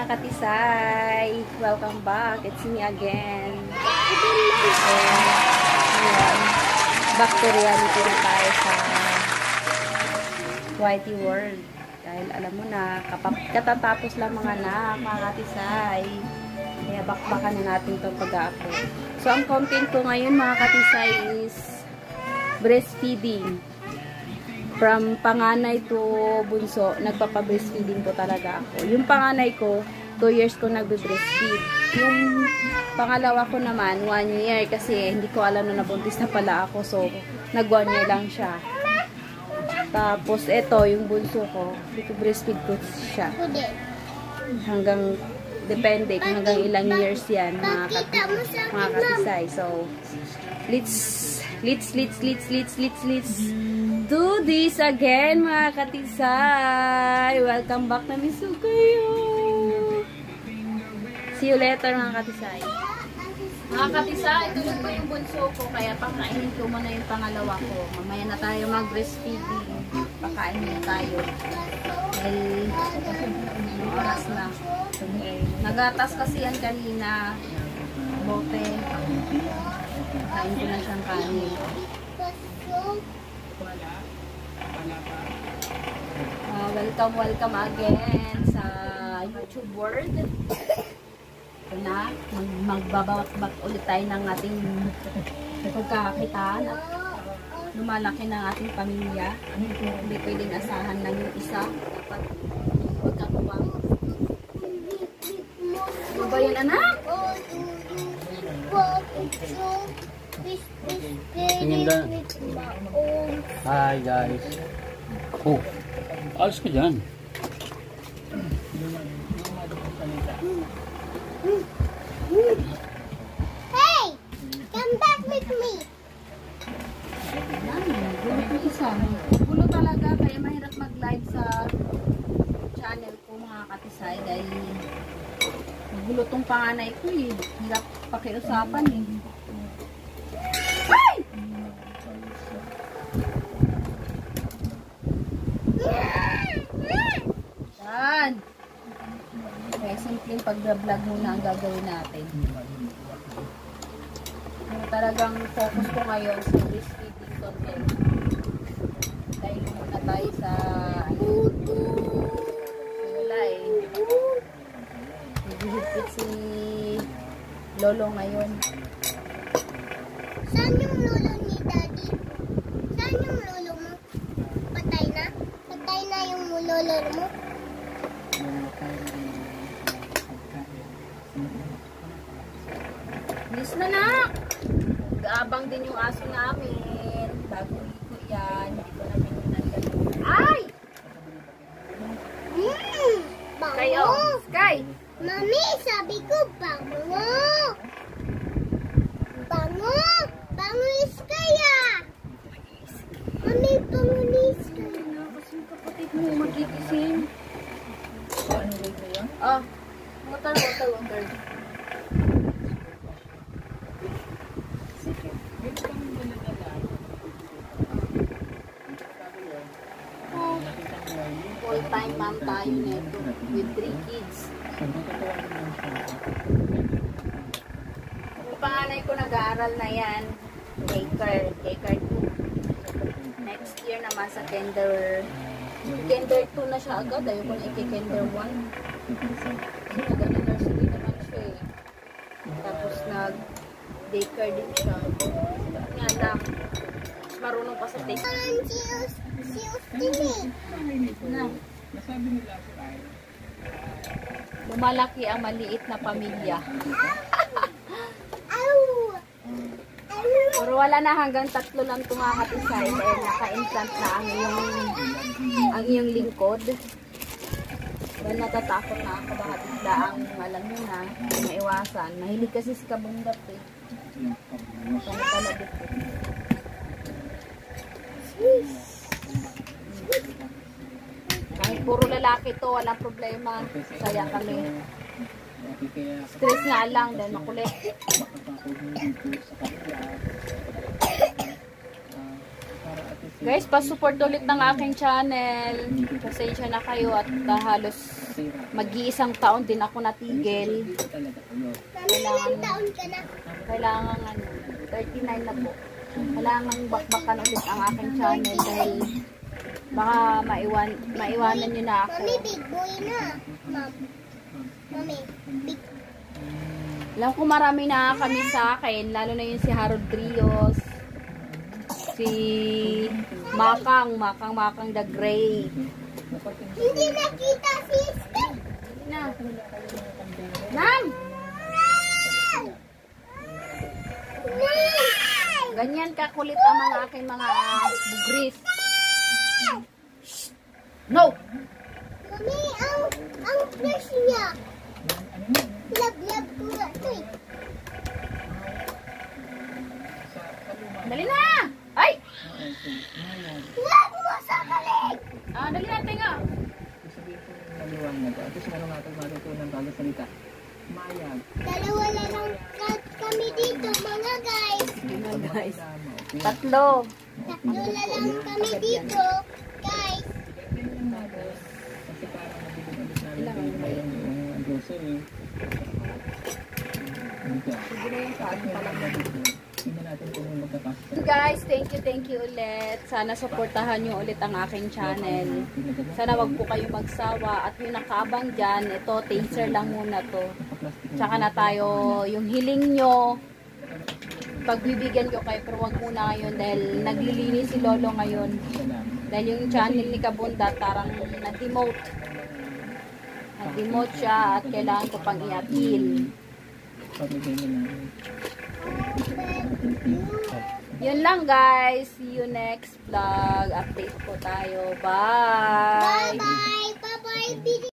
katisay! Welcome back! It's me again. Ayan. Back to reality na tayo sa Whitey World. Dahil alam mo na, katatapos lang mga anak, mga katisay. Kaya bakbakan na natin itong pag-upload. So, ang content ko ngayon mga katisay is breastfeeding. From panganay to bunso, nagpapa-breastfeeding po talaga ako. Yung panganay ko, 2 years ko nagbe-breastfeed. Yung pangalawa ko naman, 1 year. Kasi hindi ko alam na nabuntis na pala ako. So, nag-1 year lang siya. Tapos, eto, yung bunso ko, breastfeed ko siya. Hanggang, depende kung hanggang ilang years yan, mga katisay. So, let's do this again, mga katisay. Welcome back na miso kayo. See you later, mga katisay. Mga katisay, tulad ko yung bunso ko, kaya pakainin ko muna yung pangalawa ko. Mamaya na tayo mag-breastfeeding. Pakain na tayo. Dahil oras na. Nagatas kasi yan kanina. Bote. Kain ko na siyang kanin. Welcome again sa YouTube world. Ito na, magbabawat-bat ulit tayo ng ating pagkakakitaan at lumalaki ng ating pamilya. Hindi pwedeng asahan lang yung isa. Dapat magkakuwang. Ano ba yan, anak? Tingin na. Hi guys. Oh, alas ka dyan. Hey! Come back with me! Gulo ko isa. Gulo talaga, kaya mahirap mag-live sa channel ko, mga katisay. Dahil gulo tong panganay ko eh. Hirap pakiusapan eh. Ay! Yan. Okay, simpleng pag-vlog muna ang gagawin natin. Talagang focus ko ngayon sa breastfeeding content. Dahil muna tayo sa wala eh. Naghihigpit si Lolo ngayon. Saan yung lolo ni Daddy? Saan yung lolo mo? Patay na? Patay na yung lolo mo? Bilis na na! Gaabang din yung aso namin. Bago liko yan. Hindi ko namin nagagawin. Ay! Bango! Kayo! Sky! Mami, sabi ko bango! Bango! Bango is kaya! Mami, bango is kaya! Kasi yung kapatid mo magigising. Ano ba yun? Oh, water. Full-time mom tayo nito with 3 kids. Yung panganay ko nag-aaral na yan, K-Card 2. Next year naman sa Kinder 2 na siya agad. Ayoko na i-Kinder 1. Kasi nag-nursery naman siya eh. Tapos nag-daycare din siya. Nga lang, marunong pa sa take. Si Ustini. Na. Lumalaki ang maliit na pamilya. Pero wala na, hanggang 3 lang tumakatisay dahil naka-implant na ang iyong lingkod. Dahil natatakot na ako, baka bigla ang alam nyo na, maiwasan. Mahilig kasi si Kabundat eh. Panatalabit eh. Kahit puro lalaki to, walang problema. Saya kami. Stress nga lang dahil makulit. Guys, pa-support ulit ng aking channel. Pasensya na kayo at halos mag-iisang taon din ako natigil. Mami, ilang taon ka na? Kailangan 39 na po. Kailangan bakbakan ulit ang aking channel dahil baka maiwanan nyo na ako. Mami, big boy na. Mami, big. Alam ko marami na kami sa akin, lalo na yung si Harold Rios, si Makang the Grey. Hindi nakita si Step. Na. Nam! Ganyan kakulit ang mga aking mga bugris. No! Mami, ang fresh niya. Love ko nga ito eh. Dali na! Ay! Love mo sa balik! Dali na, tinga. Dalawa na lang kami dito, mga guys. Guys, tatlo. Tatlo na lang kami dito, guys. Guys, thank you ulit. Sana supportahan nyo ulit ang aking channel. Sana wag po kayo magsawa. At yung nakaabang dyan, ito, taser lang muna to. Tsaka na tayo, yung hiling nyo, pagbibigyan ko kayo, pero wag muna ngayon dahil naglilinis si Lolo ngayon. Dahil yung channel ni Kabundat, tarang na-demote. Na-demote siya at kailangan ko pang i-appeal. Yun lang guys. See you next vlog. Update po tayo. Bye! Bye-bye! Bye-bye!